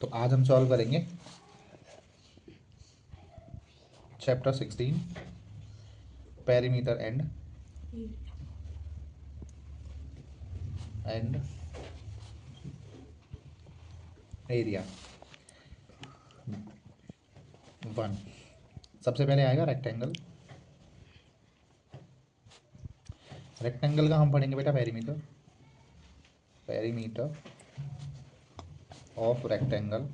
तो आज हम सॉल्व करेंगे चैप्टर 16 पेरीमीटर एंड एरिया 1। सबसे पहले आएगा रेक्टेंगल। रेक्टेंगल का हम पढ़ेंगे बेटा पेरीमीटर ऑफ रेक्टेंगल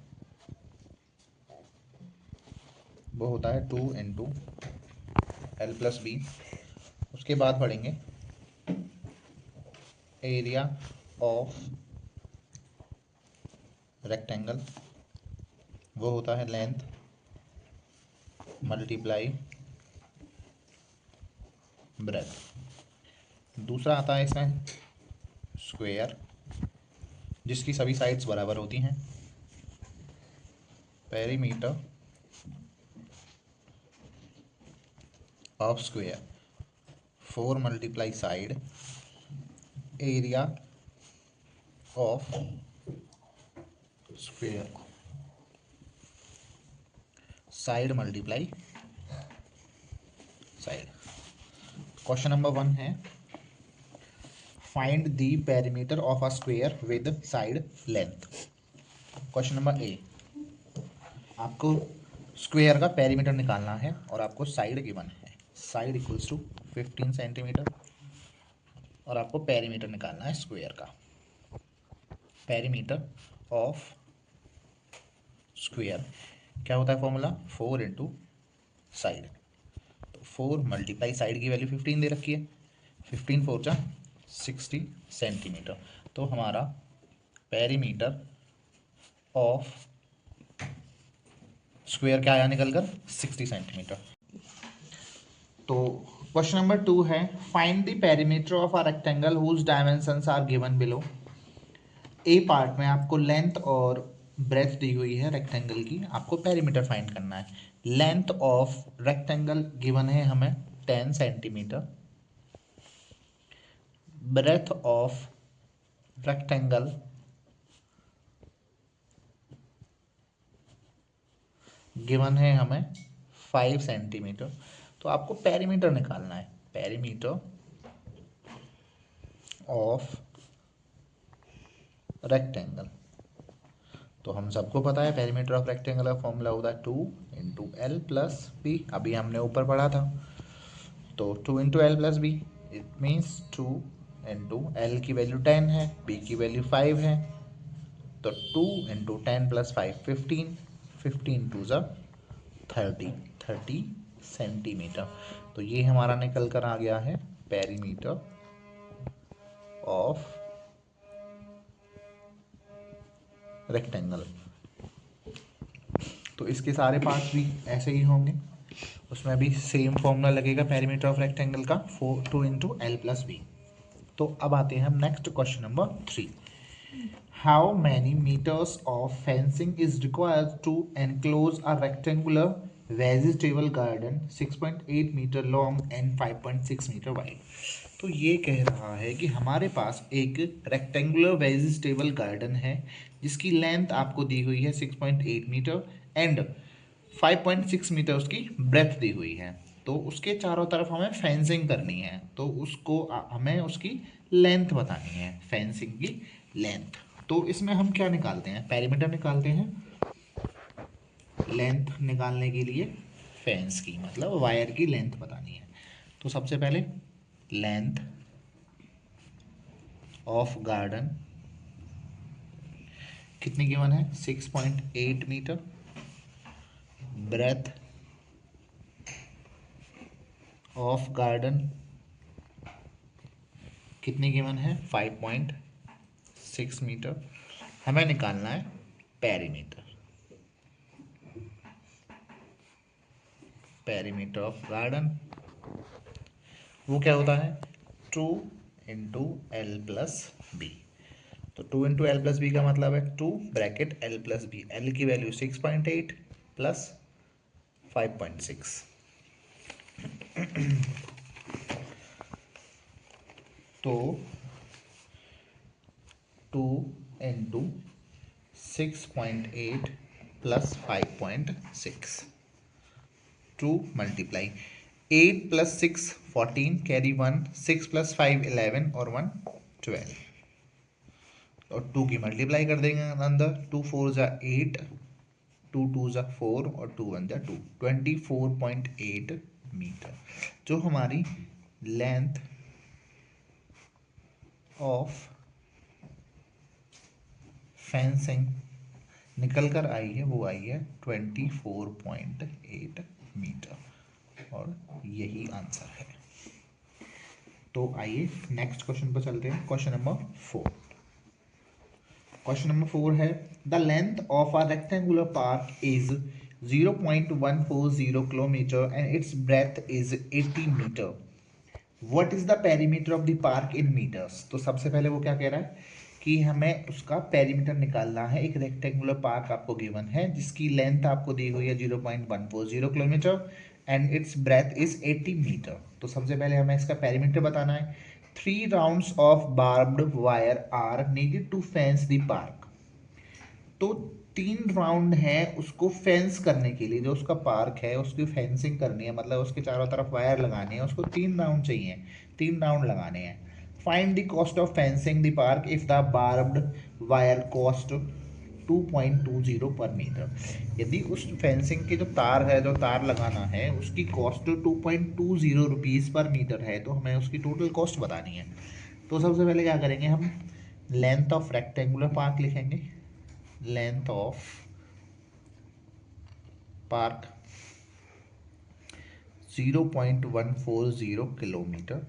वो होता है 2 × L+B। उसके बाद पढ़ेंगे एरिया ऑफ रेक्टेंगल वो होता है लेंथ मल्टीप्लाई ब्रेथ। दूसरा आता है इसमें स्क्वायर जिसकी सभी साइड्स बराबर होती हैं। Perimeter of square 4 × side area of square side multiply side. Question number 1 है find the perimeter of a square with side length. Question number A, आपको स्क्वायर का पेरीमीटर निकालना है और आपको साइड गिवन है। साइड इक्वल्स टू 15 सेंटीमीटर और आपको पेरीमीटर निकालना है स्क्वायर का। पेरीमीटर ऑफ स्क्वायर क्या होता है फॉर्मूला 4 × साइड। तो 4 × साइड की वैल्यू 15 दे रखी है। 15 4 जा 60 सेंटीमीटर। तो हमारा पेरीमीटर ऑफ स्क्वायर क्या आया निकल कर 60 सेंटीमीटर। तो क्वेश्चन नंबर 2 है find the perimeter of a rectangle whose dimensions are given below. A part में आपको लेंथ और ब्रेथ दी हुई है रेक्टेंगल की, आपको पेरीमीटर फाइंड करना है। लेंथ ऑफ रेक्टेंगल गिवन है हमें 10 centimetre. Breadth of rectangle given है हमें 5 सेंटीमीटर। तो आपको पेरीमीटर निकालना है। पेरीमीटर ऑफ रेक्टेंगल, तो हम सबको पता है पेरीमीटर ऑफ रेक्टेंगल का फॉर्मूला होता है 2 × L+B। अभी हमने ऊपर पढ़ा था। तो 2 × L+B इट मीन्स 2 × L की वैल्यू 10 है, B की वैल्यू 5 है। तो 2 × 10 + 5 15, 15 2 ज़ा 30 सेंटीमीटर। तो ये हमारा निकल कर आ गया है पेरीमीटर ऑफ रेक्टेंगल। तो इसके सारे पार्ट्स भी ऐसे ही होंगे, उसमें भी सेम फॉर्मूला लगेगा पेरीमीटर ऑफ रेक्टेंगल का 2 × L+B। तो अब आते हैं हम next question number 3। How many metres of fencing is required to enclose a rectangular vegetable garden 6.8 metre long and 5.6 metre wide. तो ये कह रहा है कि हमारे पास एक रेक्टेंगुलर वेजिटेबल गार्डन है जिसकी लेंथ आपको दी हुई है 6.8 मीटर एंड 5.6 मीटर उसकी ब्रेथ दी हुई है। तो उसके चारों तरफ हमें फेंसिंग करनी है, तो उसको हमें उसकी लेंथ बतानी है, फेंसिंग की लेंथ। तो इसमें हम क्या निकालते हैं, पेरीमीटर निकालते हैं। लेंथ निकालने के लिए फेंस की मतलब वायर की लेंथ बतानी है। तो सबसे पहले लेंथ ऑफ गार्डन कितनी गिवन है 6.8 मीटर। ब्रेथ ऑफ गार्डन कितनी गिवन है 5.6 मीटर। हमें निकालना है पेरीमीटर। पेरीमीटर ऑफ गार्डन वो क्या होता है 2 × L+B। तो 2 × L+B का मतलब है 2 ब्रैकेट L+B। L की वैल्यू 6.8 प्लस 5.6। तो 2 × 6.8 plus 5.6, 2 multiply 8 plus 6 14, carry 1, 6 plus 5 11 और 1 12, और 2 की मल्टीप्लाई कर देंगे अंदर, 2 4 जा 8, 2 2 जा 4 और 2 1 जा 2, 24.8 मीटर। जो हमारी लेंथ ऑफ फेंसिंग निकल कर आई है वो आई है 24.8 मीटर, और यही आंसर है। तो आइए नेक्स्ट क्वेश्चन पर चलते हैं। Question number 4। क्वेश्चन नंबर 4 है the length of a rectangular park is 0.140 kilometre and its breadth is 80 metre. What is the perimeter of the park in metres. तो सबसे पहले वो क्या कह रहा है कि हमें उसका पेरीमीटर निकालना है। एक रेक्टेंगुलर पार्क आपको गिवन है जिसकी लेंथ आपको दी हुई है 0.140 kilometre and its breadth is 80 metre. तो सबसे पहले हमें इसका पेरीमीटर बताना है। 3 rounds of barbed wire are needed to fence the park. तो 3 राउंड है उसको फेंस करने के लिए, जो उसका पार्क है उसकी फेंसिंग करनी है, मतलब उसके चारों तरफ वायर लगानी है, उसको 3 राउंड चाहिए, 3 राउंड लगाने हैं। Find the cost of fencing the park if the barbed wire cost 2.20 per metre. यदि उस फेंसिंग के जो तार है, जो तार लगाना है, उसकी कॉस्ट 2.20 रुपीज़ पर मीटर है, तो हमें उसकी टोटल कॉस्ट बतानी है। तो सबसे पहले क्या करेंगे, हम लेंथ ऑफ रेक्टेंगुलर पार्क लिखेंगे। Length of park 0.140 kilometre,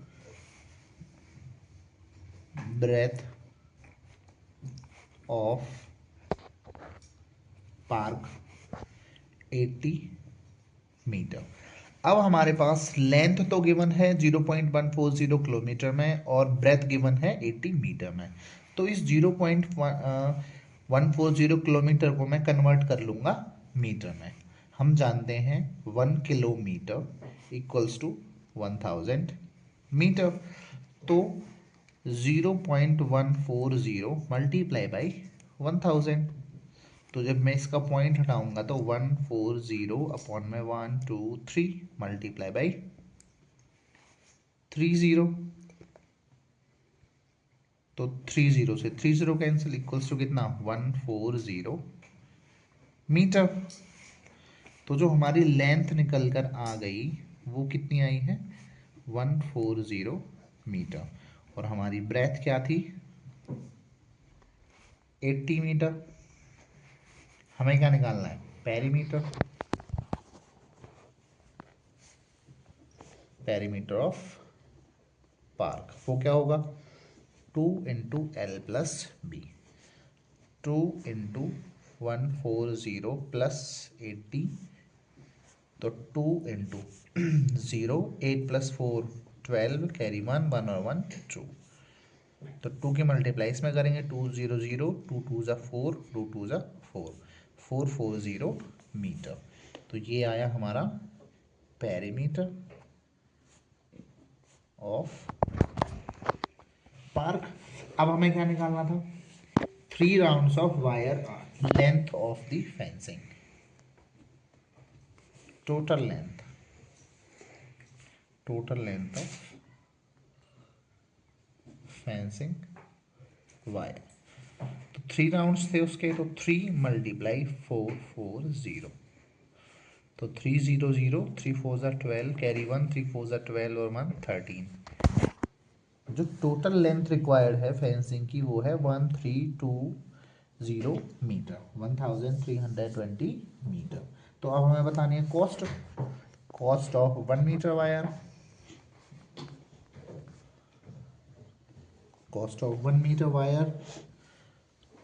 breadth of park 80 metre. अब हमारे पास लेंथ तो गिवन है 0.140 किलोमीटर में और ब्रेथ गिवन है 80 मीटर में। तो इस 0.140 किलोमीटर को मैं कन्वर्ट कर लूँगा मीटर में। हम जानते हैं 1 किलोमीटर इक्वल्स टू 1000 मीटर। तो 0.140 मल्टीप्लाई बाई 1000। तो जब मैं इसका पॉइंट हटाऊंगा तो 140 अपॉन में 1 2 3 मल्टीप्लाई बाई 30। तो 30 से 30 कैंसिल, इक्वल्स टू कितना 140 मीटर। तो जो हमारी लेंथ निकल कर आ गई वो कितनी आई है 140 मीटर, और हमारी ब्रेथ क्या थी 80 मीटर। हमें क्या निकालना है पेरीमीटर, पेरीमीटर ऑफ पार्क। वो क्या होगा 2 into L plus B, 2 into 140 plus 80, तो 2 इंटू 0, 8 प्लस 4 12, कैरी 1 1 और 1 2। तो 2 की मल्टीप्लाई इसमें करेंगे 2 0 0, 2 2 ज़ा 4, 2 2 ज़ा 4, 440 मीटर। तो ये आया हमारा पेरीमीटर ऑफ पार्क। अब हमें क्या निकालना था 3 rounds of wire are length of the fencing, total length of fencing wire. तो 3 राउंड्स थे उसके, तो 3 मल्टीप्लाई 440, तो 3 0 0, 3 4 ज़ा 12, कैरी 1, 3 4 ज़ा 12 और 1 13। जो टोटल लेंथ रिक्वायर्ड है फेंसिंग की वो है 1320 मीटर, 1320 मीटर। तो अब हमें बतानी है cost of 1 metre wire. Cost of 1 metre wire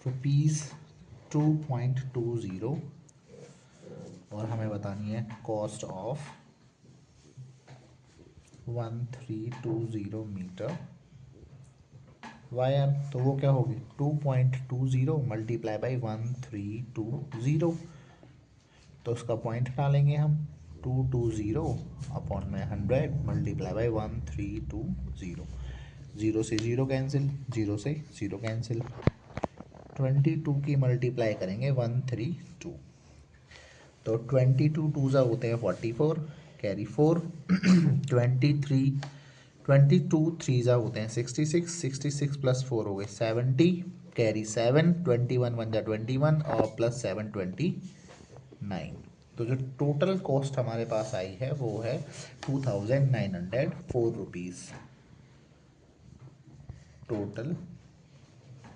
₹2.20, और हमें बतानी है कॉस्ट ऑफ 1320 मीटर वायर। तो वो क्या होगी 2.20 मल्टीप्लाई बाई 1320, तो उसका पॉइंट हटा लेंगे हम 220 अपॉन में 100 मल्टीप्लाई बाई 1320, 0 से 0 कैंसिल, 0 से 0 कैंसिल, 22 की मल्टीप्लाई करेंगे 132, तो 22 टू ज़ा होते हैं 44, कैरी 4 22 थ्री ज़ा होते हैं 66, 66 प्लस 4 हो गए 70, कैरी 7 21 वन ज़ा 21 और प्लस 7 29। तो जो टोटल कॉस्ट हमारे पास आई है वो है 2904 rupees, total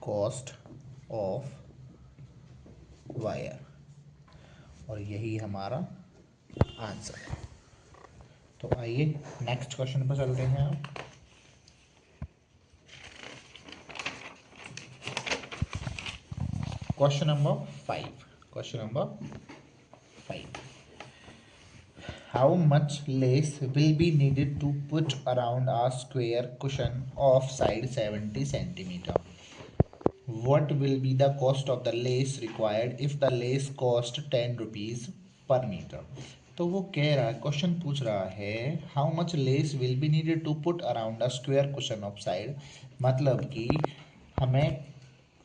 cost of wire, और यही हमारा आंसर है। तो आइए नेक्स्ट क्वेश्चन पर चलते हैं आप। Question number 5, how much lace will be needed to put around a square cushion of side 70 centimeter? What will be the cost of the lace required if the lace cost 10 rupees per meter? तो वो कह रहा है, question पूछ रहा है how much lace will be needed to put around a square cushion of side, मतलब कि हमें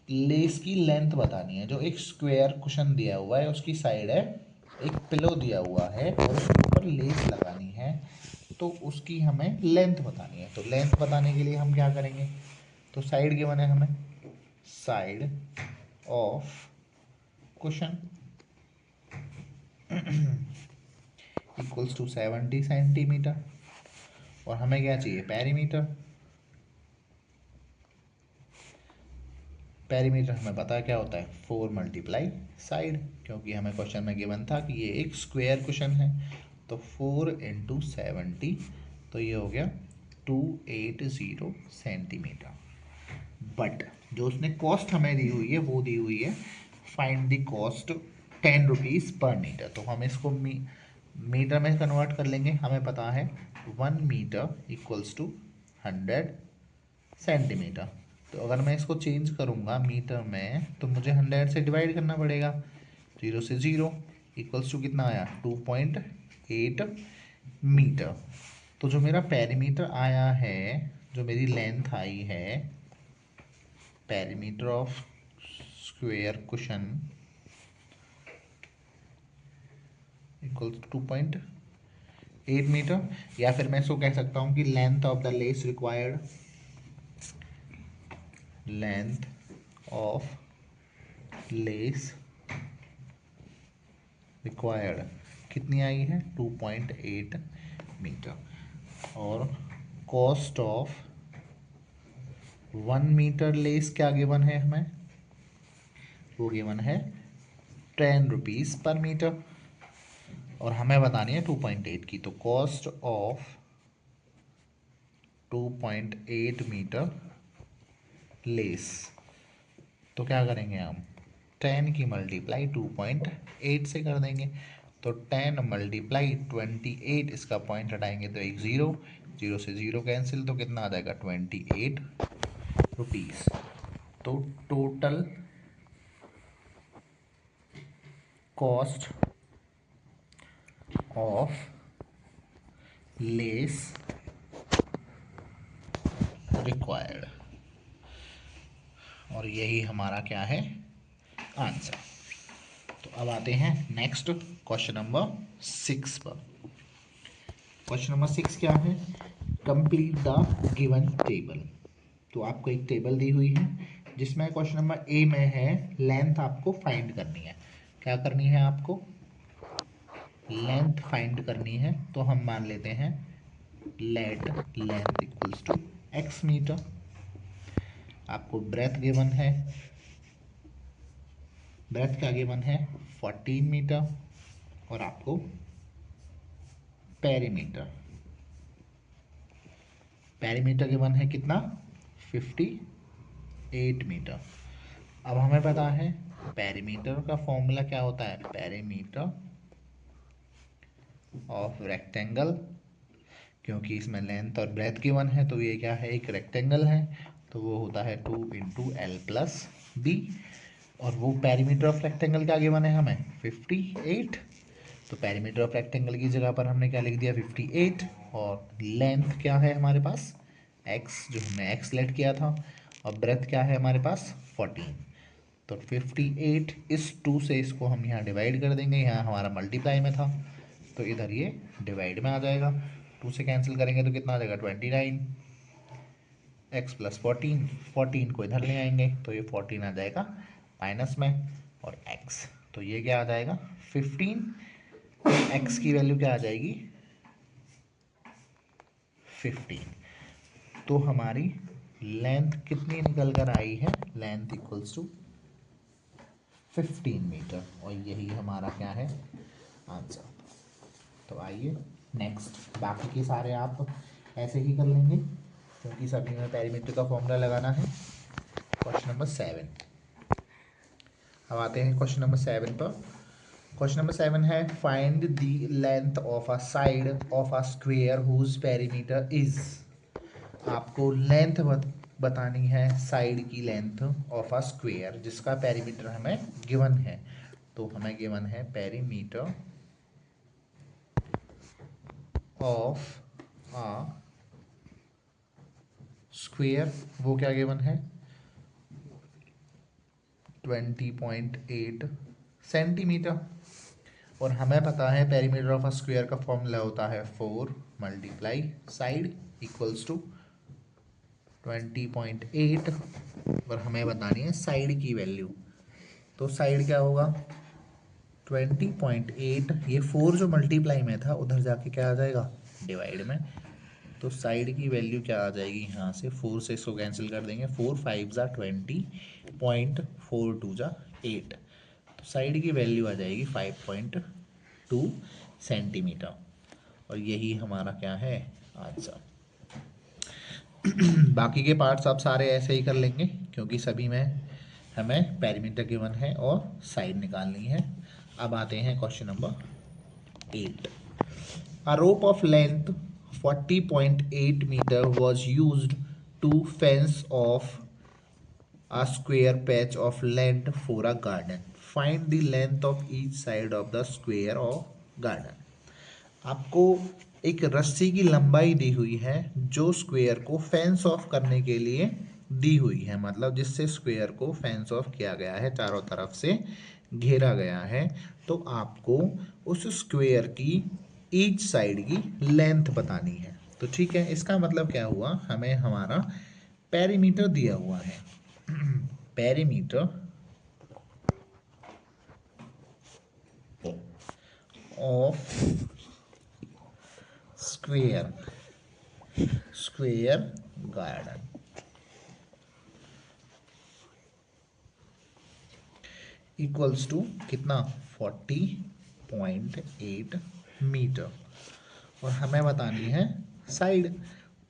लेस की लेंथ बतानी है। जो एक स्क्वायर कुशन दिया हुआ है उसकी साइड है, एक पिलो दिया हुआ है और उसके ऊपर लेस लगानी है, तो उसकी हमें लेंथ बतानी है। तो लेंथ बताने के लिए हम क्या करेंगे, तो साइड गिवन है हमें, side of cushion equals to 70 centimetre, और हमें क्या चाहिए, पेरीमीटर। पेरीमीटर हमें पता है क्या होता है, 4 मल्टीप्लाई साइड, क्योंकि हमें क्वेश्चन में गिवन था कि ये एक स्क्वायर कुशन है। तो 4 इंटू 70, तो ये हो गया 280 सेंटीमीटर। बट जो उसने कॉस्ट हमें दी हुई है वो दी हुई है फाइंड द कॉस्ट 10 रुपीज़ पर मीटर। तो हम इसको मीटर में कन्वर्ट कर लेंगे। हमें पता है 1 मीटर इक्वल्स टू 100 सेंटीमीटर। तो अगर मैं इसको चेंज करूँगा मीटर में तो मुझे 100 से डिवाइड करना पड़ेगा, 0 से 0 इक्वल्स टू कितना आया, 2.8 मीटर। तो जो मेरा पेरीमीटर आया है, जो मेरी लेंथ आई है, perimeter of square cushion equals 2.8 metre, या फिर मैं इसको कह सकता हूँ कि length of the lace required, length of lace required कितनी आई है, 2.8 मीटर। और कॉस्ट ऑफ 1 मीटर लेस क्या गिवन है हमें, वो गिवन है 10 रुपीज़ पर मीटर, और हमें बतानी है 2.8 की। तो कॉस्ट ऑफ 2.8 मीटर लेस, तो क्या करेंगे हम, 10 की मल्टीप्लाई 2.8 से कर देंगे। तो 10 मल्टीप्लाई 28, इसका पॉइंट हटाएंगे तो एक 0, 0 से 0 कैंसिल, तो कितना आ जाएगा 28 रुपीज़। तो total cost of lace required, और यही हमारा क्या है, आंसर। तो अब आते हैं नेक्स्ट क्वेश्चन नंबर 6 पर। क्वेश्चन नंबर 6 क्या है, कंप्लीट द गिवन टेबल। तो आपको एक टेबल दी हुई है जिसमें क्वेश्चन नंबर ए में है लेंथ आपको फाइंड करनी है। क्या करनी है आपको, लेंथ फाइंड करनी है। तो हम मान लेते हैं let length equals to x metre. आपको ब्रेथ गिवन है, ब्रेथ क्या गिवन है 14 मीटर, और आपको पेरीमीटर, पेरीमीटर गिवन है कितना 58 मीटर। अब हमें पता है पेरीमीटर का फॉर्मूला क्या होता है, पेरीमीटर ऑफ रेक्टेंगल, क्योंकि इसमें लेंथ और ब्रेथ गिवन है तो ये क्या है, एक रेक्टेंगल है, तो वो होता है 2 इंटू एल प्लस बी। और वो पेरीमीटर ऑफ रेक्टेंगल क्या गिवन है हमें 58, तो पेरीमीटर ऑफ रेक्टेंगल की जगह पर हमने क्या लिख दिया 58, और लेंथ क्या है हमारे पास x, जो हमने x लेट किया था, और ब्रेथ क्या है हमारे पास 14। तो 58 इस 2 से इसको हम यहाँ डिवाइड कर देंगे, यहाँ हमारा मल्टीप्लाई में था तो इधर ये डिवाइड में आ जाएगा। 2 से कैंसिल करेंगे तो कितना आ जाएगा 29, x प्लस 14, 14 को इधर ले आएंगे तो ये 14 आ जाएगा माइनस में, और x तो ये क्या आ जाएगा 15, x की वैल्यू क्या आ जाएगी 15। तो हमारी लेंथ कितनी निकल कर आई है, लेंथ इक्वल्स टू 15 मीटर, और यही हमारा क्या है आंसर। तो आइए नेक्स्ट, बाकी के सारे आप ऐसे ही कर लेंगे क्योंकि सभी में पेरीमीटर का फॉर्मूला लगाना है। क्वेश्चन नंबर 7, अब आते हैं क्वेश्चन नंबर 7 पर। क्वेश्चन नंबर 7 है find the length of a side of a square whose perimeter is. आपको लेंथ बतानी है, साइड की लेंथ ऑफ अ स्क्वेयर जिसका पेरीमीटर हमें गिवन है। तो हमें गिवन है पेरीमीटर ऑफ अ स्क्वेयर, वो क्या गिवन है 20.8 सेंटीमीटर, और हमें पता है पेरीमीटर ऑफ अ स्क्वेयर का फॉर्मूला होता है 4 मल्टीप्लाई साइड इक्वल्स टू 20.8, और हमें बतानी है साइड की वैल्यू। तो साइड क्या होगा 20.8, ये 4 जो मल्टीप्लाई में था उधर जाके क्या आ जाएगा डिवाइड में, तो साइड की वैल्यू क्या आ जाएगी यहाँ से 4 से इसको कैंसिल कर देंगे, 4 5 जा 20, 0.42 जा 8, तो साइड की वैल्यू आ जाएगी 5.2 सेंटीमीटर, और यही हमारा क्या है आंसर। बाकी के पार्ट्स आप सारे ऐसे ही कर लेंगे क्योंकि सभी में हमें पेरीमीटर गिवन है और साइड निकालनी है। अब आते हैं question number 8। A rope of length 40.8 metre was used to fence off a square patch of land for a garden. Find the length of each side of the square of garden. आपको एक रस्सी की लंबाई दी हुई है जो square को fence of करने के लिए दी हुई है, मतलब जिससे स्क्वायर को फेंस ऑफ किया गया है, चारों तरफ से घेरा गया है। तो आपको उस स्क्वायर की ईच साइड की लेंथ बतानी है। तो ठीक है, इसका मतलब क्या हुआ, हमें हमारा पेरीमीटर दिया हुआ है, perimeter of square garden equals to कितना 40.8 मीटर, और हमें बतानी है साइड।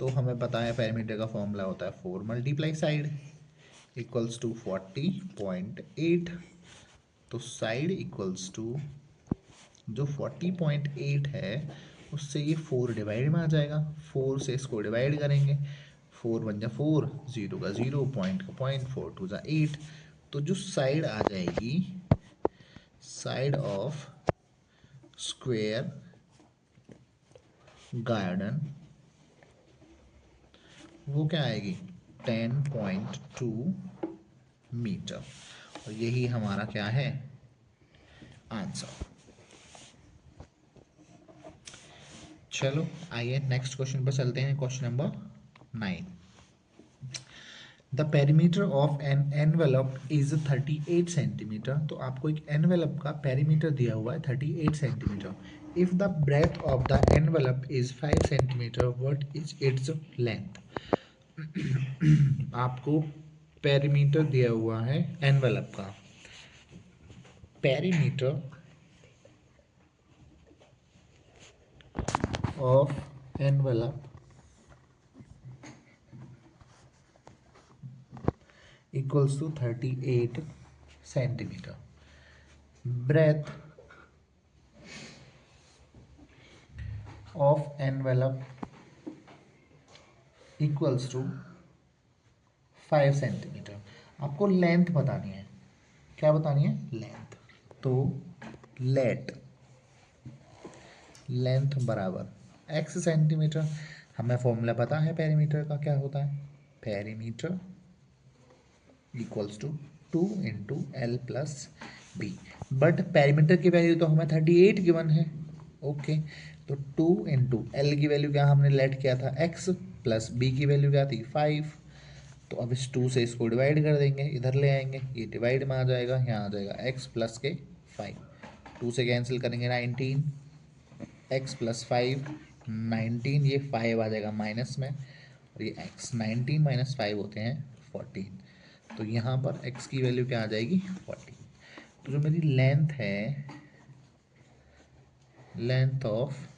तो हमें पता है पेरीमीटर का फॉर्मूला होता है 4 मल्टीप्लाई साइड इक्वल्स टू 40.8, तो साइड इक्वल्स टू जो 40.8 है उससे ये 4 डिवाइड में आ जाएगा, 4 से इसको डिवाइड करेंगे, 4 1 जा 4, 0 का 0, पॉइंट का पॉइंट, 4 2 जा 8, तो जो साइड आ जाएगी साइड ऑफ स्क्वायर गार्डन वो क्या आएगी 10.2 मीटर, और यही हमारा क्या है आंसर। चलो आइए नेक्स्ट क्वेश्चन पर चलते हैं। Question number 9, the perimeter of an envelope is 38 centimetre. तो आपको एक एनवेलप का पेरीमीटर दिया हुआ है 38 centimetre. If the breadth of the envelope is 5 centimetre what is its length. आपको पेरीमीटर दिया हुआ है एनवेलप का, perimeter of envelope equals to 38 centimetre, breadth of envelope equals to 5 centimetre. आपको लेंथ बतानी है, क्या बतानी है लेंथ, तो लेंथ बराबर x सेंटीमीटर। हमें फॉर्मूला पता है पेरीमीटर का क्या होता है, perimeter equals to 2 into L plus B. But perimeter की वैल्यू तो हमें 38 गिवन है। ओके, तो 2 इंटू एल की वैल्यू क्या हमने लेट किया था x, प्लस बी की वैल्यू क्या थी 5। तो अब इस 2 से इसको डिवाइड कर देंगे, इधर ले आएंगे, ये डिवाइड में आ जाएगा, यहाँ आ जाएगा x प्लस के 5, 2 से कैंसिल करेंगे 19, x प्लस 5 19, ये 5 आ जाएगा माइनस में, और ये x 19 माइनस 5 होते हैं 14। तो यहाँ पर x की वैल्यू क्या आ जाएगी 14। तो जो मेरी लेंथ है, लेंथ ऑफ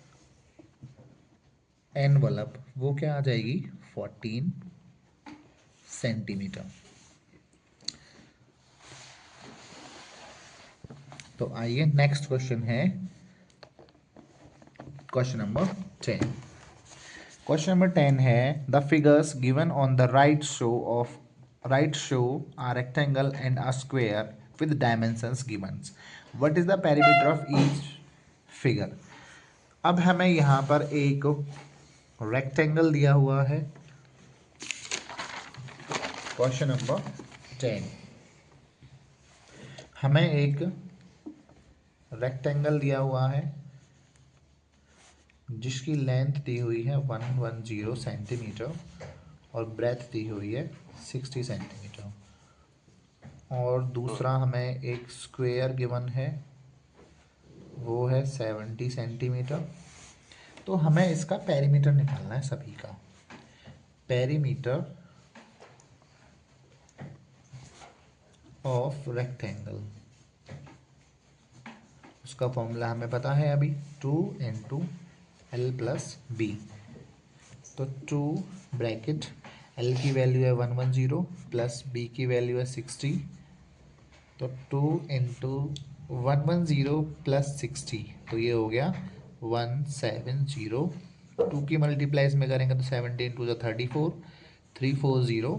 एनवलप, वो क्या आ जाएगी 14 सेंटीमीटर। तो आइए नेक्स्ट क्वेश्चन है क्वेश्चन नंबर 10। क्वेश्चन नंबर 10 है the figures given on the right show are rectangle and a square with dimensions given. What is the perimeter of each figure. अब हमें यहाँ पर एक रेक्टेंगल दिया हुआ है, क्वेश्चन नंबर 10। हमें एक रेक्टेंगल दिया हुआ है जिसकी लेंथ दी हुई है 110 सेंटीमीटर और ब्रेथ दी हुई है 60 सेंटीमीटर, और दूसरा हमें एक स्क्वायर गिवन है, वो है 70 सेंटीमीटर। तो हमें इसका पेरीमीटर निकालना है सभी का। पेरीमीटर ऑफ रेक्टेंगल, उसका फॉर्मूला हमें पता है अभी, 2 इंटू एल प्लस बी। तो 2 ब्रैकेट, एल की वैल्यू है 110 प्लस बी की वैल्यू है 60, तो 2 इंटू 110 प्लस 60, तो ये हो गया 170। 2 की मल्टीप्लाइज में करेंगे तो 70 इंटू 34, 340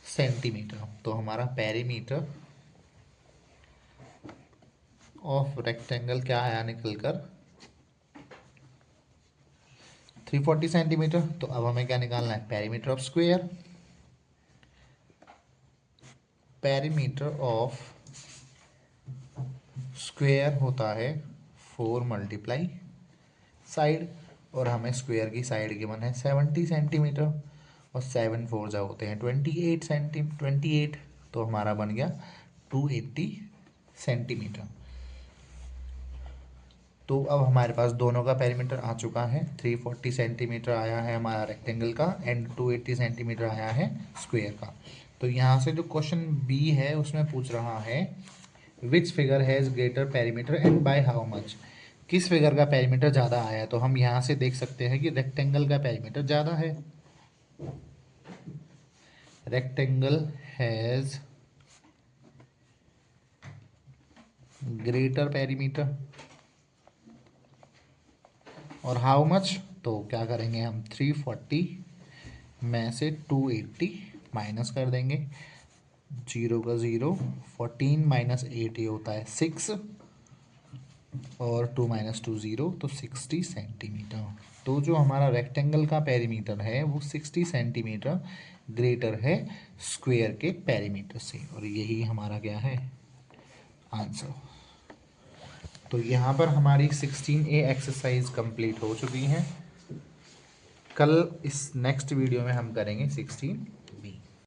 सेंटीमीटर। तो हमारा पेरीमीटर ऑफ रेक्टेंगल क्या आया निकल कर 340 सेंटीमीटर। तो अब हमें क्या निकालना है, perimeter of square. Perimeter of square होता है 4 मल्टीप्लाई साइड, और हमें स्क्वायर की साइड गिवन है 70 सेंटीमीटर, और 7 4 जा होते हैं 28। तो हमारा बन गया 280 सेंटीमीटर। तो अब हमारे पास दोनों का पेरीमीटर आ चुका है, 340 सेंटीमीटर आया है हमारा रेक्टेंगल का एंड 280 सेंटीमीटर आया है स्क्वायर का। तो यहाँ से जो क्वेश्चन बी है उसमें पूछ रहा है which figure has greater perimeter and by how much. किस फिगर का पेरीमीटर ज़्यादा आया है। तो हम यहाँ से देख सकते हैं कि रेक्टेंगल का पेरीमीटर ज़्यादा है। रेक्टेंगल हैज़ ग्रेटर पेरीमीटर, और हाउ मच, तो क्या करेंगे हम 340 में से 280 माइनस कर देंगे, 0 का 0, 14 माइनस 8 ये होता है 6, और 2 माइनस 2 0, तो 60 सेंटीमीटर। तो जो हमारा रेक्टेंगल का पेरीमीटर है वो 60 सेंटीमीटर ग्रेटर है स्क्वायर के पेरीमीटर से, और यही हमारा क्या है आंसर। तो यहाँ पर हमारी 16A एक्सरसाइज कंप्लीट हो चुकी है। कल इस नेक्स्ट वीडियो में हम करेंगे 16